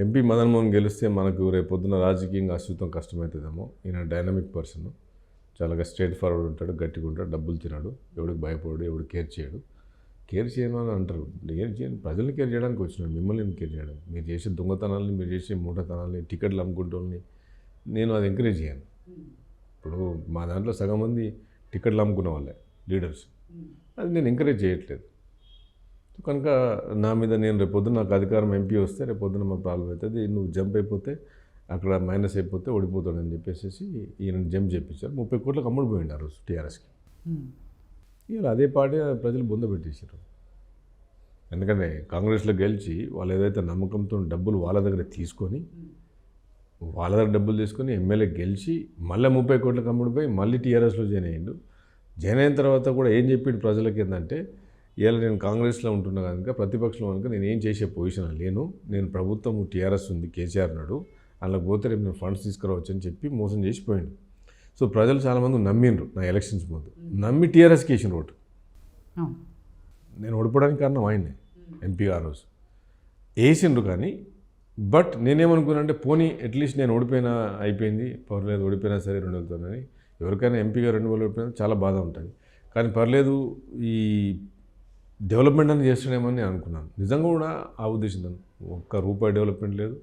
MP Madan Mohan గెలిస్తే మనకు రేపు పొద్దున రాజకీయంగా అస్తిత్వం కష్టమవుతుందేమో. ఈయన డైనమిక్ పర్సన్, చాలా స్ట్రైట్ ఫార్వర్డ్ ఉంటాడు, గట్టిగా ఉంటాడు, డబ్బులు తినడు, ఎవడికి భయపడు, ఎవడు కేర్ చేయడు. కేర్ చేయమని అంటారు, కేర్ చేయండి, ప్రజల్ని కేర్ చేయడానికి వచ్చినాడు, మిమ్మల్ని కేర్ చేయడానికి. మీరు చేసే దొంగతనాలని, మీరు చేసే మూఢతనాలని, టికెట్లు అమ్ముకుంటోని నేను అది ఎంకరేజ్ చేయను. ఇప్పుడు మా దాంట్లో సగం మంది టికెట్లు అమ్ముకునే వాళ్ళే లీడర్స్, అది నేను ఎంకరేజ్ చేయట్లేదు. కనుక నా మీద నేను రేపొద్దున నాకు అధికారం ఎంపీ వస్తే రేపొద్దున మా ప్రాబ్లం అవుతుంది, నువ్వు జంప్ అయిపోతే అక్కడ మైనస్ అయిపోతే ఓడిపోతాడని చెప్పేసి ఈయన జంప్ చేయించారు. 30 కోట్లకు అమ్ముడిపోయింది ఆ రోజు టీఆర్ఎస్కి. ఇలా అదే పార్టీ ప్రజలు బొంద పెట్టేశారు. ఎందుకంటే కాంగ్రెస్లో గెలిచి వాళ్ళు ఏదైతే నమ్మకంతో డబ్బులు వాళ్ళ దగ్గర తీసుకొని ఎమ్మెల్యే గెలిచి మళ్ళీ 30 కోట్లకు అమ్ముడిపోయి మళ్ళీ టీఆర్ఎస్లో జాయిన్ అయ్యిండు. జాయిన్ అయిన తర్వాత కూడా ఏం చెప్పిండు ప్రజలకి ఏంటంటే, ఇవాళ నేను కాంగ్రెస్లో ఉంటున్నా కనుక, ప్రతిపక్షంలో కనుక నేను ఏం చేసే పొజిషన్ లేను, నేను ప్రభుత్వం టీఆర్ఎస్ ఉంది, కేసీఆర్ నాడు అందులో పోతే రేపు నేను ఫండ్స్ తీసుకురావచ్చు అని చెప్పి మోసం చేసిపోయిండు. సో ప్రజలు చాలామంది నమ్మిండ్రు నా ఎలక్షన్స్ ముందు, నమ్మి టీఆర్ఎస్కి వేసిన ఓటు. నేను ఓడిపోవడానికి కారణం ఆయన్నే, ఎంపీ ఆ రోజు వేసిండ్రు. కానీ బట్ నేనేమనుకున్నా అంటే, పోనీ అట్లీస్ట్ నేను ఓడిపోయినా అయిపోయింది, పర్లేదు, ఓడిపోయినా సరే 2000తోనని. ఎవరికైనా ఎంపీగా 2000 ఓడిపోయినా చాలా బాధ ఉంటుంది, కానీ పర్లేదు ఈ డెవలప్మెంట్ అని చేస్తున్నామని నేను అనుకున్నాను. నిజంగా కూడా ఆ ఉద్దేశంతో ₹1 డెవలప్మెంట్ లేదు,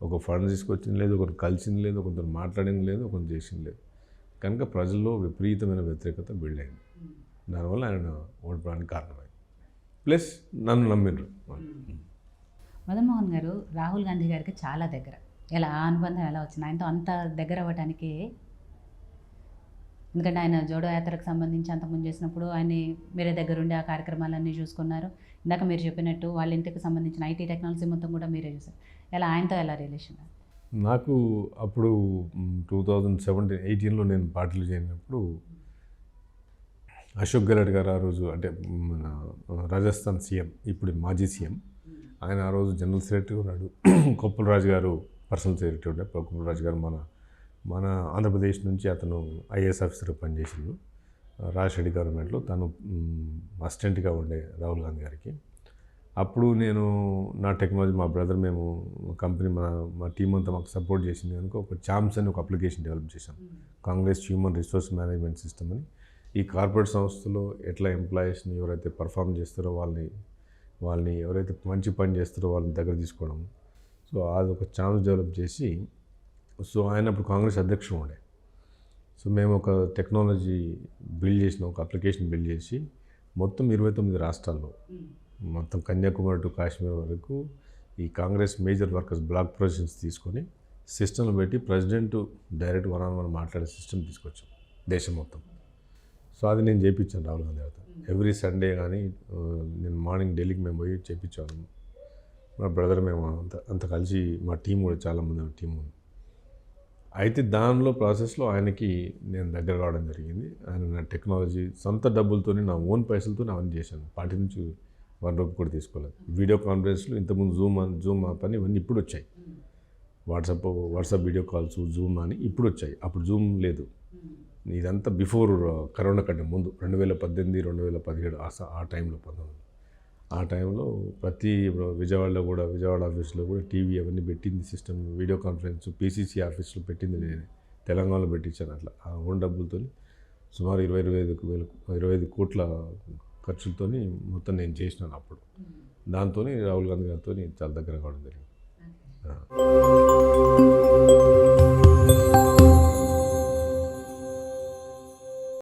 ఒక ఫండ్ తీసుకొచ్చింది లేదు, ఒకరు కలిసింది లేదు, ఒకరితో మాట్లాడింది లేదు, ఒకరు చేసింది లేదు. కనుక ప్రజల్లో విపరీతమైన వ్యతిరేకత బిల్డ్ అయింది. దానివల్ల ఆయన ఓడిపోవడానికి కారణమైంది. ప్లస్ నన్ను నమ్మిండ్రు. మదన్ మోహన్ గారు రాహుల్ గాంధీ గారికి చాలా దగ్గర. ఎలా అనుబంధం ఎలా వచ్చింది ఆయనతో అంత దగ్గర అవ్వడానికి? ఎందుకంటే ఆయన జోడో యాత్రకు సంబంధించి అంతకుముందు చేసినప్పుడు ఆయన మీరే దగ్గరుండి ఆ కార్యక్రమాలన్నీ చూసుకున్నారు. ఇందాక మీరు చెప్పినట్టు వాళ్ళ ఇంటికి సంబంధించిన ఐటీ టెక్నాలజీ మొత్తం కూడా మీరే చూసారు. ఎలా ఆయనతో ఎలా రిలేషన్? నాకు అప్పుడు 2017-18లో నేను పార్టీలు చేరినప్పుడు అశోక్ గెహ్లోట్ గారు ఆ రోజు, అంటే మన రాజస్థాన్ సీఎం, ఇప్పుడు మాజీ సీఎం, ఆయన ఆ రోజు జనరల్ సెక్రటరీ ఉన్నాడు. కొప్పుల రాజు గారు పర్సనల్ సెక్రటరీ ఉండే. కొప్పుల రాజు గారు మన ఆంధ్రప్రదేశ్ నుంచి అతను ఐఏఎస్ ఆఫీసర్గా పనిచేసిండు రాజశేఖర్ గవర్నమెంట్లో. తను అసిస్టెంట్గా ఉండే రాహుల్ గాంధీ గారికి. అప్పుడు నేను నా టెక్నాలజీ, మా బ్రదర్, మేము కంపెనీ, మా టీం అంతా మాకు సపోర్ట్ చేసింది కనుక ఒక చామ్స్ అని ఒక అప్లికేషన్ డెవలప్ చేశాం, Congress human resource management system అని. ఈ కార్పొరేట్ సంస్థలో ఎట్లా ఎంప్లాయీస్ని ఎవరైతే పర్ఫామ్ చేస్తారో వాళ్ళని ఎవరైతే మంచి పని చేస్తారో వాళ్ళని దగ్గర తీసుకోవడం. సో అది ఒక చామ్స్ డెవలప్ చేసి, సో ఆయన అప్పుడు కాంగ్రెస్ అధ్యక్షుడు ఉండే. సో మేము ఒక టెక్నాలజీ బిల్డ్ చేసిన, ఒక అప్లికేషన్ బిల్డ్ చేసి మొత్తం 29 రాష్ట్రాల్లో, మొత్తం కన్యాకుమారి టు కాశ్మీర్ వరకు ఈ Congress major workers block projections తీసుకొని సిస్టమ్లో పెట్టి ప్రెసిడెంట్ డైరెక్ట్ వన్ మాట్లాడే సిస్టమ్ తీసుకొచ్చాం దేశం మొత్తం. సో అది నేను చేయించాను రాహుల్ గాంధీ గారితో. ఎవ్రీ సండే కానీ నేను మార్నింగ్ ఢిల్లీకి మేము పోయి చేయించాను. మా బ్రదర్, మేము అంత కలిసి, మా టీం కూడా చాలామంది టీం ఉంది. అయితే దానిలో ప్రాసెస్లో ఆయనకి నేను దగ్గర కావడం జరిగింది. ఆయన నా టెక్నాలజీ సొంత డబ్బులతో, నా ఓన్ పైసలతో అవన్నీ చేశాను. పార్టీ నుంచి ₹1 కూడా తీసుకోలేదు. వీడియో కాన్ఫరెన్స్లు ఇంతకుముందు జూమ్ యాప్ అని ఇవన్నీ ఇప్పుడు వచ్చాయి. వాట్సాప్ వీడియో కాల్స్, జూమ్ అని ఇప్పుడు వచ్చాయి. అప్పుడు జూమ్ లేదు. ఇదంతా బిఫోర్ కరోనా కంటే ముందు 2018, 2017 ఆ టైంలో, 19 ఆ టైంలో ప్రతి విజయవాడ ఆఫీస్లో కూడా టీవీ అవన్నీ పెట్టింది సిస్టమ్, వీడియో కాన్ఫరెన్స్, PCC ఆఫీస్లో పెట్టింది నేనే, తెలంగాణలో పెట్టించాను. అట్లా ఆ ఓన్ డబ్బులతో సుమారు 25 కోట్ల ఖర్చులతో మొత్తం నేను చేసినాను అప్పుడు. దాంతో రాహుల్ గాంధీ గారితో చాలా దగ్గర కావడం జరిగింది.